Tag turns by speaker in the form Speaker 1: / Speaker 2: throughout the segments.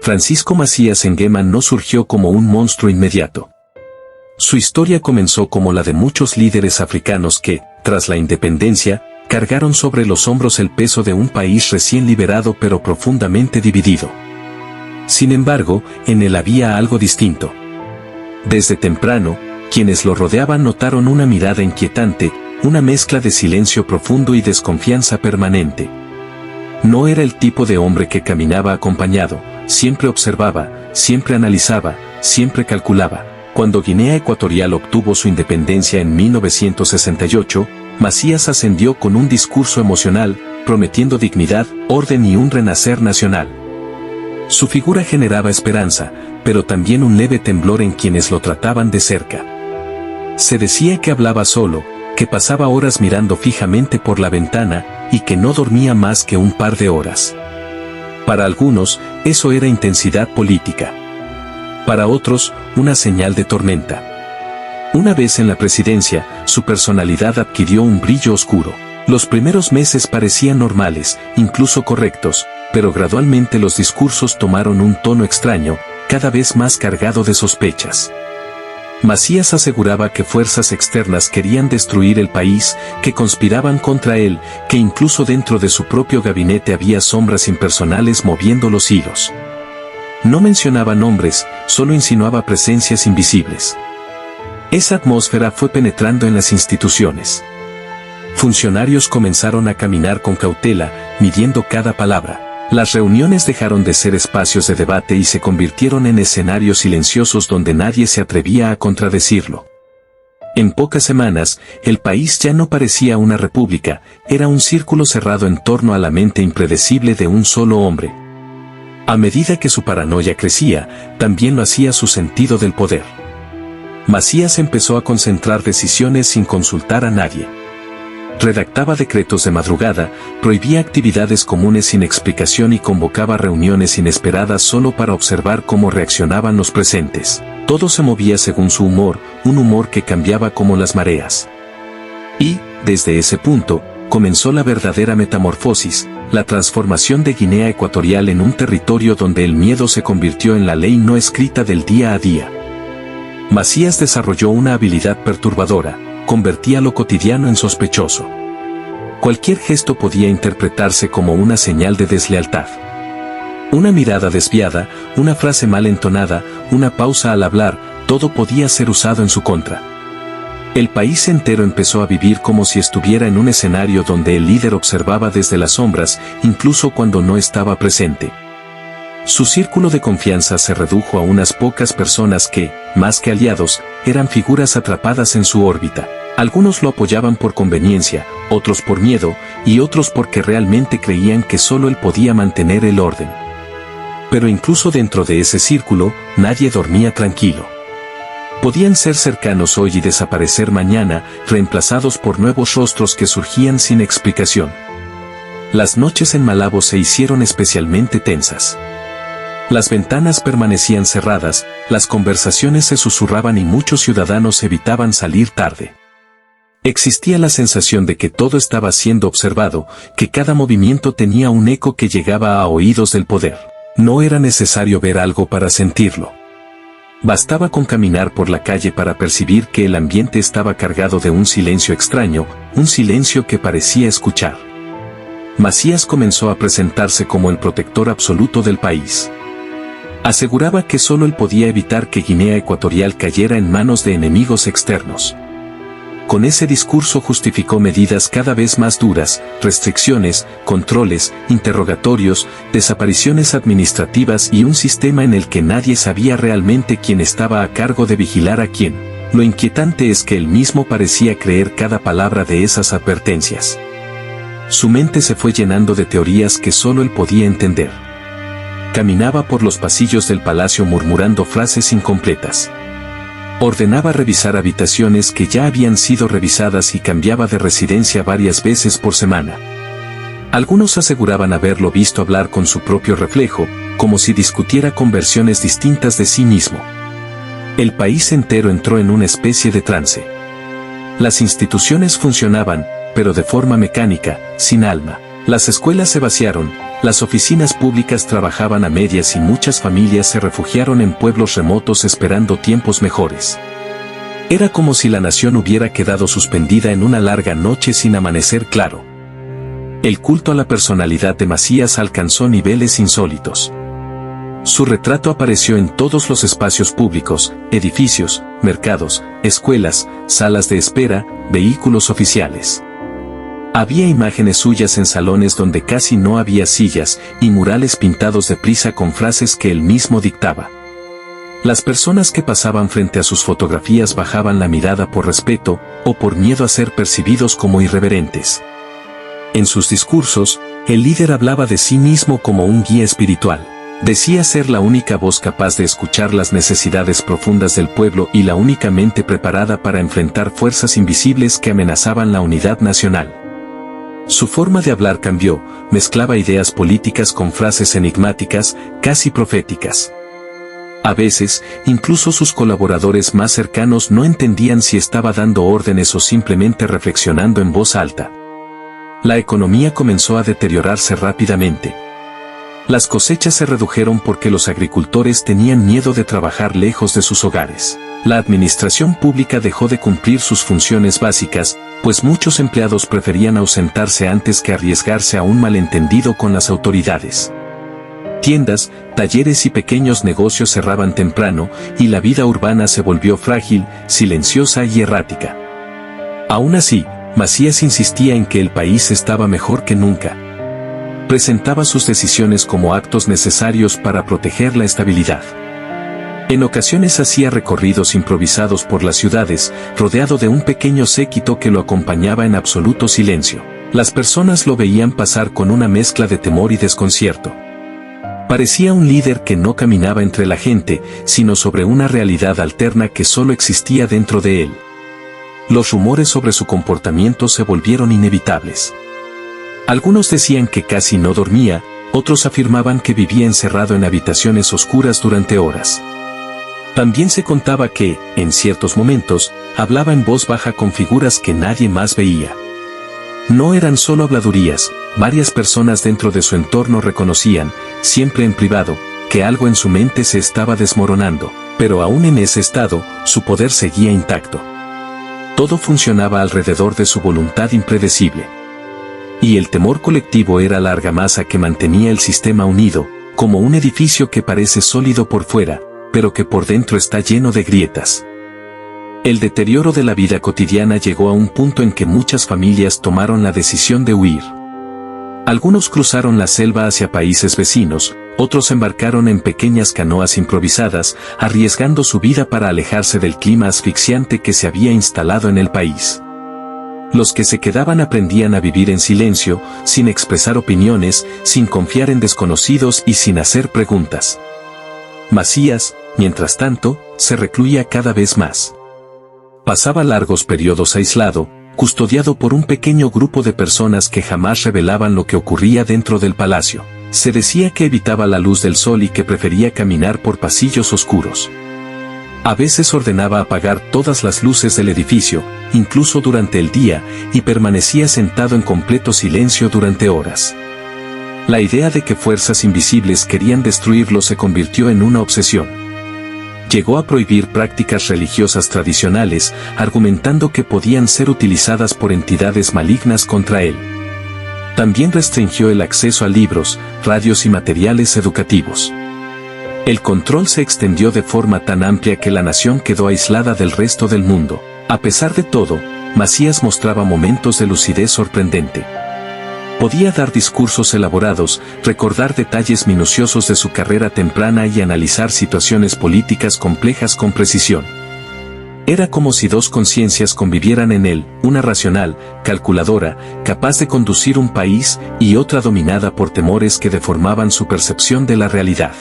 Speaker 1: Francisco Macías Nguema no surgió como un monstruo inmediato. Su historia comenzó como la de muchos líderes africanos que, tras la independencia, cargaron sobre los hombros el peso de un país recién liberado pero profundamente dividido. Sin embargo, en él había algo distinto. Desde temprano, quienes lo rodeaban notaron una mirada inquietante, una mezcla de silencio profundo y desconfianza permanente. No era el tipo de hombre que caminaba acompañado, siempre observaba, siempre analizaba, siempre calculaba. Cuando Guinea Ecuatorial obtuvo su independencia en 1968, Macías ascendió con un discurso emocional, prometiendo dignidad, orden y un renacer nacional. Su figura generaba esperanza, pero también un leve temblor en quienes lo trataban de cerca. Se decía que hablaba solo, que pasaba horas mirando fijamente por la ventana, y que no dormía más que un par de horas. Para algunos, eso era intensidad política. Para otros, una señal de tormenta. Una vez en la presidencia, su personalidad adquirió un brillo oscuro. Los primeros meses parecían normales, incluso correctos, pero gradualmente los discursos tomaron un tono extraño, cada vez más cargado de sospechas. Macías aseguraba que fuerzas externas querían destruir el país, que conspiraban contra él, que incluso dentro de su propio gabinete había sombras impersonales moviendo los hilos. No mencionaba nombres, solo insinuaba presencias invisibles. Esa atmósfera fue penetrando en las instituciones. Funcionarios comenzaron a caminar con cautela, midiendo cada palabra. Las reuniones dejaron de ser espacios de debate y se convirtieron en escenarios silenciosos donde nadie se atrevía a contradecirlo. En pocas semanas, el país ya no parecía una república, era un círculo cerrado en torno a la mente impredecible de un solo hombre. A medida que su paranoia crecía, también lo hacía su sentido del poder. Macías empezó a concentrar decisiones sin consultar a nadie. Redactaba decretos de madrugada, prohibía actividades comunes sin explicación y convocaba reuniones inesperadas solo para observar cómo reaccionaban los presentes. Todo se movía según su humor, un humor que cambiaba como las mareas. Y, desde ese punto, comenzó la verdadera metamorfosis, la transformación de Guinea Ecuatorial en un territorio donde el miedo se convirtió en la ley no escrita del día a día. Macías desarrolló una habilidad perturbadora. Convertía lo cotidiano en sospechoso. Cualquier gesto podía interpretarse como una señal de deslealtad. Una mirada desviada, una frase mal entonada, una pausa al hablar, todo podía ser usado en su contra. El país entero empezó a vivir como si estuviera en un escenario donde el líder observaba desde las sombras, incluso cuando no estaba presente. Su círculo de confianza se redujo a unas pocas personas que, más que aliados, eran figuras atrapadas en su órbita. Algunos lo apoyaban por conveniencia, otros por miedo, y otros porque realmente creían que solo él podía mantener el orden. Pero incluso dentro de ese círculo, nadie dormía tranquilo. Podían ser cercanos hoy y desaparecer mañana, reemplazados por nuevos rostros que surgían sin explicación. Las noches en Malabo se hicieron especialmente tensas. Las ventanas permanecían cerradas, las conversaciones se susurraban y muchos ciudadanos evitaban salir tarde. Existía la sensación de que todo estaba siendo observado, que cada movimiento tenía un eco que llegaba a oídos del poder. No era necesario ver algo para sentirlo. Bastaba con caminar por la calle para percibir que el ambiente estaba cargado de un silencio extraño, un silencio que parecía escuchar. Macías comenzó a presentarse como el protector absoluto del país. Aseguraba que solo él podía evitar que Guinea Ecuatorial cayera en manos de enemigos externos. Con ese discurso justificó medidas cada vez más duras, restricciones, controles, interrogatorios, desapariciones administrativas y un sistema en el que nadie sabía realmente quién estaba a cargo de vigilar a quién. Lo inquietante es que él mismo parecía creer cada palabra de esas advertencias. Su mente se fue llenando de teorías que solo él podía entender. Caminaba por los pasillos del palacio murmurando frases incompletas. Ordenaba revisar habitaciones que ya habían sido revisadas y cambiaba de residencia varias veces por semana. Algunos aseguraban haberlo visto hablar con su propio reflejo, como si discutiera con versiones distintas de sí mismo. El país entero entró en una especie de trance. Las instituciones funcionaban, pero de forma mecánica, sin alma. Las escuelas se vaciaron, Las oficinas públicas trabajaban a medias y muchas familias se refugiaron en pueblos remotos esperando tiempos mejores. Era como si la nación hubiera quedado suspendida en una larga noche sin amanecer claro. El culto a la personalidad de Macías alcanzó niveles insólitos. Su retrato apareció en todos los espacios públicos, edificios, mercados, escuelas, salas de espera, vehículos oficiales. Había imágenes suyas en salones donde casi no había sillas y murales pintados deprisa con frases que él mismo dictaba. Las personas que pasaban frente a sus fotografías bajaban la mirada por respeto o por miedo a ser percibidos como irreverentes. En sus discursos, el líder hablaba de sí mismo como un guía espiritual. Decía ser la única voz capaz de escuchar las necesidades profundas del pueblo y la única mente preparada para enfrentar fuerzas invisibles que amenazaban la unidad nacional. Su forma de hablar cambió, mezclaba ideas políticas con frases enigmáticas, casi proféticas. A veces, incluso sus colaboradores más cercanos no entendían si estaba dando órdenes o simplemente reflexionando en voz alta. La economía comenzó a deteriorarse rápidamente. Las cosechas se redujeron porque los agricultores tenían miedo de trabajar lejos de sus hogares. La administración pública dejó de cumplir sus funciones básicas, pues muchos empleados preferían ausentarse antes que arriesgarse a un malentendido con las autoridades. Tiendas, talleres y pequeños negocios cerraban temprano, y la vida urbana se volvió frágil, silenciosa y errática. Aún así, Macías insistía en que el país estaba mejor que nunca. Presentaba sus decisiones como actos necesarios para proteger la estabilidad. En ocasiones hacía recorridos improvisados por las ciudades, rodeado de un pequeño séquito que lo acompañaba en absoluto silencio. Las personas lo veían pasar con una mezcla de temor y desconcierto. Parecía un líder que no caminaba entre la gente, sino sobre una realidad alterna que solo existía dentro de él. Los rumores sobre su comportamiento se volvieron inevitables. Algunos decían que casi no dormía, otros afirmaban que vivía encerrado en habitaciones oscuras durante horas. También se contaba que, en ciertos momentos, hablaba en voz baja con figuras que nadie más veía. No eran solo habladurías, varias personas dentro de su entorno reconocían, siempre en privado, que algo en su mente se estaba desmoronando, pero aún en ese estado, su poder seguía intacto. Todo funcionaba alrededor de su voluntad impredecible. Y el temor colectivo era la argamasa que mantenía el sistema unido, como un edificio que parece sólido por fuera, pero que por dentro está lleno de grietas. El deterioro de la vida cotidiana llegó a un punto en que muchas familias tomaron la decisión de huir. Algunos cruzaron la selva hacia países vecinos, otros embarcaron en pequeñas canoas improvisadas, arriesgando su vida para alejarse del clima asfixiante que se había instalado en el país. Los que se quedaban aprendían a vivir en silencio, sin expresar opiniones, sin confiar en desconocidos y sin hacer preguntas. Macías, mientras tanto, se recluía cada vez más. Pasaba largos periodos aislado, custodiado por un pequeño grupo de personas que jamás revelaban lo que ocurría dentro del palacio. Se decía que evitaba la luz del sol y que prefería caminar por pasillos oscuros. A veces ordenaba apagar todas las luces del edificio, incluso durante el día, y permanecía sentado en completo silencio durante horas. La idea de que fuerzas invisibles querían destruirlo se convirtió en una obsesión. Llegó a prohibir prácticas religiosas tradicionales, argumentando que podían ser utilizadas por entidades malignas contra él. También restringió el acceso a libros, radios y materiales educativos. El control se extendió de forma tan amplia que la nación quedó aislada del resto del mundo. A pesar de todo, Macías mostraba momentos de lucidez sorprendente. Podía dar discursos elaborados, recordar detalles minuciosos de su carrera temprana y analizar situaciones políticas complejas con precisión. Era como si dos conciencias convivieran en él, una racional, calculadora, capaz de conducir un país, y otra dominada por temores que deformaban su percepción de la realidad.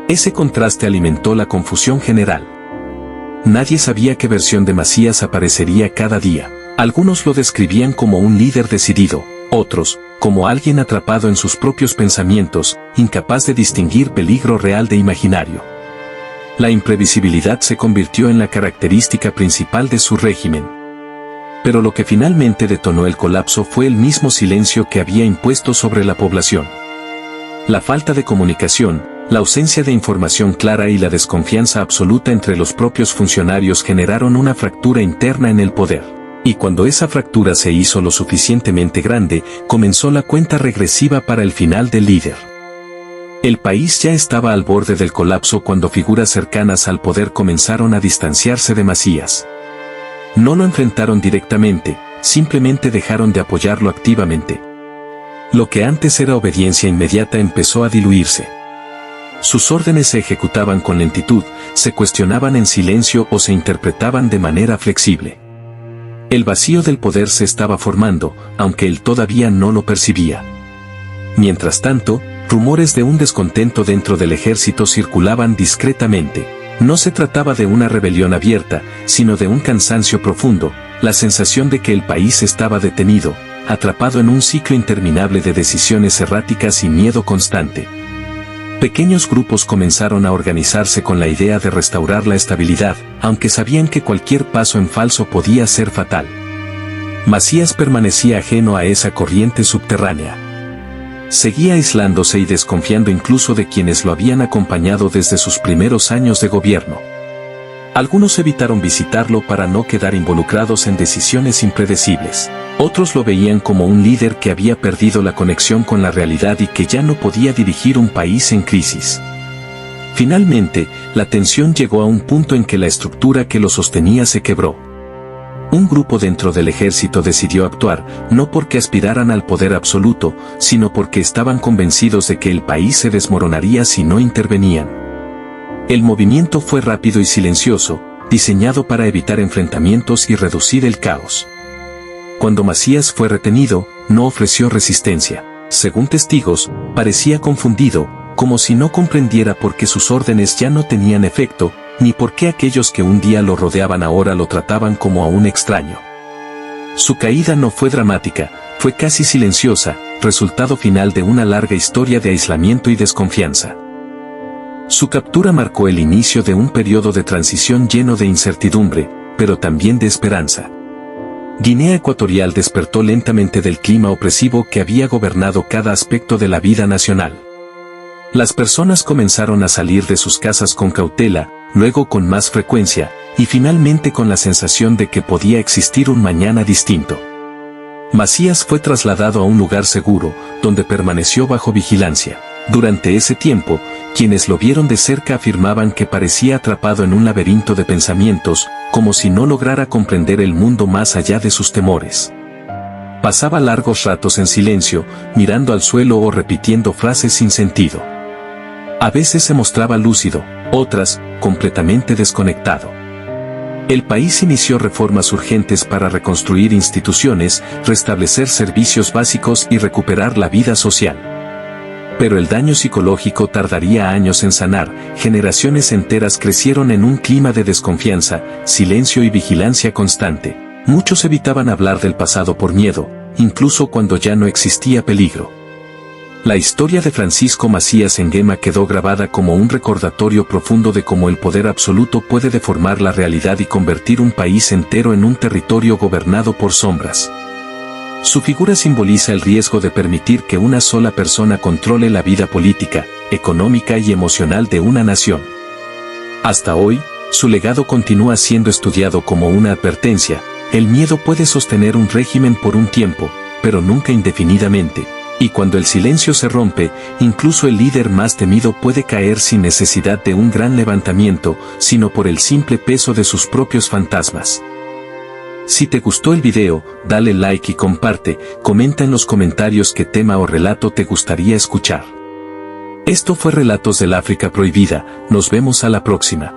Speaker 1: Ese contraste alimentó la confusión general. Nadie sabía qué versión de Macías aparecería cada día. Algunos lo describían como un líder decidido, otros, como alguien atrapado en sus propios pensamientos, incapaz de distinguir peligro real de imaginario. La imprevisibilidad se convirtió en la característica principal de su régimen. Pero lo que finalmente detonó el colapso fue el mismo silencio que había impuesto sobre la población. La falta de comunicación, la ausencia de información clara y la desconfianza absoluta entre los propios funcionarios generaron una fractura interna en el poder. Y cuando esa fractura se hizo lo suficientemente grande, comenzó la cuenta regresiva para el final del líder. El país ya estaba al borde del colapso cuando figuras cercanas al poder comenzaron a distanciarse de Macías. No lo enfrentaron directamente, simplemente dejaron de apoyarlo activamente. Lo que antes era obediencia inmediata empezó a diluirse. Sus órdenes se ejecutaban con lentitud, se cuestionaban en silencio o se interpretaban de manera flexible. El vacío del poder se estaba formando, aunque él todavía no lo percibía. Mientras tanto, rumores de un descontento dentro del ejército circulaban discretamente. No se trataba de una rebelión abierta, sino de un cansancio profundo, la sensación de que el país estaba detenido, atrapado en un ciclo interminable de decisiones erráticas y miedo constante. Pequeños grupos comenzaron a organizarse con la idea de restaurar la estabilidad, aunque sabían que cualquier paso en falso podía ser fatal. Macías permanecía ajeno a esa corriente subterránea. Seguía aislándose y desconfiando incluso de quienes lo habían acompañado desde sus primeros años de gobierno. Algunos evitaron visitarlo para no quedar involucrados en decisiones impredecibles. Otros lo veían como un líder que había perdido la conexión con la realidad y que ya no podía dirigir un país en crisis. Finalmente, la tensión llegó a un punto en que la estructura que lo sostenía se quebró. Un grupo dentro del ejército decidió actuar, no porque aspiraran al poder absoluto, sino porque estaban convencidos de que el país se desmoronaría si no intervenían. El movimiento fue rápido y silencioso, diseñado para evitar enfrentamientos y reducir el caos. Cuando Macías fue retenido, no ofreció resistencia. Según testigos, parecía confundido, como si no comprendiera por qué sus órdenes ya no tenían efecto, ni por qué aquellos que un día lo rodeaban ahora lo trataban como a un extraño. Su caída no fue dramática, fue casi silenciosa, resultado final de una larga historia de aislamiento y desconfianza. Su captura marcó el inicio de un periodo de transición lleno de incertidumbre, pero también de esperanza. Guinea Ecuatorial despertó lentamente del clima opresivo que había gobernado cada aspecto de la vida nacional. Las personas comenzaron a salir de sus casas con cautela, luego con más frecuencia, y finalmente con la sensación de que podía existir un mañana distinto. Macías fue trasladado a un lugar seguro, donde permaneció bajo vigilancia. Durante ese tiempo, quienes lo vieron de cerca afirmaban que parecía atrapado en un laberinto de pensamientos, como si no lograra comprender el mundo más allá de sus temores. Pasaba largos ratos en silencio, mirando al suelo o repitiendo frases sin sentido. A veces se mostraba lúcido, otras, completamente desconectado. El país inició reformas urgentes para reconstruir instituciones, restablecer servicios básicos y recuperar la vida social. Pero el daño psicológico tardaría años en sanar, generaciones enteras crecieron en un clima de desconfianza, silencio y vigilancia constante. Muchos evitaban hablar del pasado por miedo, incluso cuando ya no existía peligro. La historia de Francisco Macías Nguema quedó grabada como un recordatorio profundo de cómo el poder absoluto puede deformar la realidad y convertir un país entero en un territorio gobernado por sombras. Su figura simboliza el riesgo de permitir que una sola persona controle la vida política, económica y emocional de una nación. Hasta hoy, su legado continúa siendo estudiado como una advertencia. El miedo puede sostener un régimen por un tiempo, pero nunca indefinidamente. Y cuando el silencio se rompe, incluso el líder más temido puede caer sin necesidad de un gran levantamiento, sino por el simple peso de sus propios fantasmas. Si te gustó el video, dale like y comparte, comenta en los comentarios qué tema o relato te gustaría escuchar. Esto fue Relatos del África Prohibida, nos vemos a la próxima.